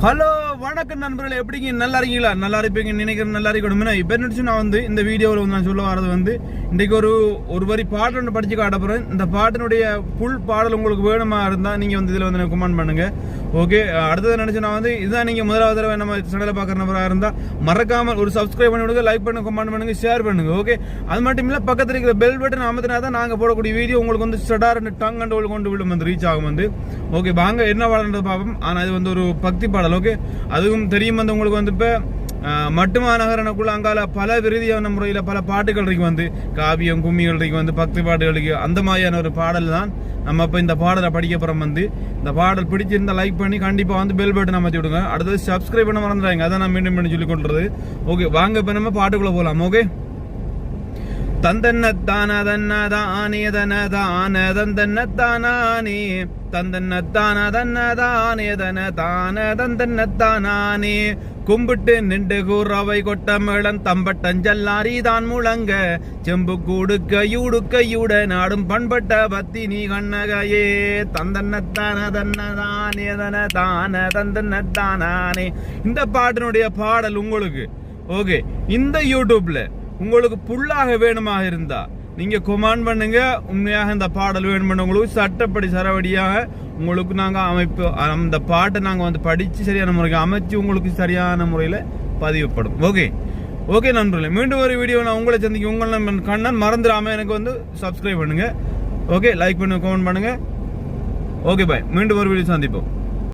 Hello வணக்கம் நண்பர்களே, எப்படிங்க? நல்லா இருக்கீங்களா? நல்லா இருப்பீங்க நினைக்கிறேன். நல்லா இருக்கணும். இப்போ என்ன நான் வந்து இந்த வீடியோவில் நான் சொல்ல வரது வந்து இன்றைக்கு ஒரு வரி பாடல் ஒன்று படிச்சு காட்டப்போகிறேன். இந்த பாட்டினுடைய ஃபுல் பாடல் உங்களுக்கு வேணுமா இருந்தால் நீங்கள் வந்து இதில் வந்து கமெண்ட் பண்ணுங்க. ஓகே, அடுத்தது நினச்சி நான் வந்து இதுதான் நீங்கள் முதலாவது தடவை நம்ம சேனலை பார்க்குற நபராக இருந்தால் மறக்காமல் ஒரு சப்ஸ்கிரைப் பண்ணி விடுங்க, லைக் பண்ணுங்க, கமெண்ட் பண்ணுங்க, ஷேர் பண்ணுங்க. ஓகே, அது மட்டும் இல்லை பக்கத்தில் இருக்கிற பெல் பட்டன் அமர்த்தினா தான் நாங்கள் போடக்கூடிய வீடியோ உங்களுக்கு வந்து ஸ்டடார்னு டங் அண்ட் கொண்டு விடும் வந்து ரீச் ஆகும் வந்து. ஓகே, வாங்க என்ன பாடல்ன்றது பார்ப்போம். ஆனால் இது வந்து ஒரு பக்தி பாடல். ஓகே, அதுவும் தெரியும் வந்து உங்களுக்கு வந்து இப்போ மட்டுமாநகரனுக்குள்ள அங்கால பல விருதியான முறையில் பல பாட்டுகள் இருக்கு வந்து காவியம் கும்மிகள் இருக்கு வந்து பக்தி பாட்டுகளுக்கு அந்த மாதிரியான ஒரு பாடல் தான் நம்ம இப்போ இந்த பாடலை படிக்க போகிறோம் வந்து. இந்த பாடல் பிடிச்சிருந்தா லைக் பண்ணி கண்டிப்பாக வந்து பெல் பட்டன் அமைச்சு விடுங்க. அடுத்தது சப்ஸ்கிரைப் பண்ண மறந்துடாங்க, அதான் நான் மீண்டும் மீண்டும் சொல்லி கொண்டுறது. ஓகே, வாங்க இப்போ நம்ம பாட்டுக்குள்ளே போகலாம். ஓகே, தந்தன்னத்தானே தந்தன்னத்தானே தந்தன்னத்தானே கும்பிட்டு நின்று கூறவை கொட்ட மேளம் தம்பட்டஞ்சல்லாரி தான் முழங்க செம்பு கூடுக்கையுட நாடும் பண்பட்ட பத்தி நீ கண்ணகையே தந்தன்னத்தானே. இந்த பாட்டினுடைய பாடல் உங்களுக்கு ஓகே இந்த யூடியூப்ல உங்களுக்கு புல்லாக வேணுமாக இருந்தா நீங்க கமெண்ட் பண்ணுங்க. உண்மையாக இந்த பாடல் வேணும் உங்களுக்கு சட்டப்படி சரவடியாக உங்களுக்கு நாங்க அமைப்பு அந்த பாட்டை நாங்க வந்து படிச்சு சரியான முறைக்கு அமைச்சு உங்களுக்கு சரியான முறையில பதிவுப்படும். ஓகே ஓகே நண்பர்களே, மீண்டும் ஒரு வீடியோ நான் உங்களை சந்திக்க உங்களை கண்ணன் மறந்துடாம எனக்கு வந்து சப்ஸ்கிரைப் பண்ணுங்க. ஓகே, லைக் பண்ணுங்க, கமெண்ட் பண்ணுங்க. ஓகே பாய், மீண்டும் ஒரு வீடியோ சந்திப்போம்.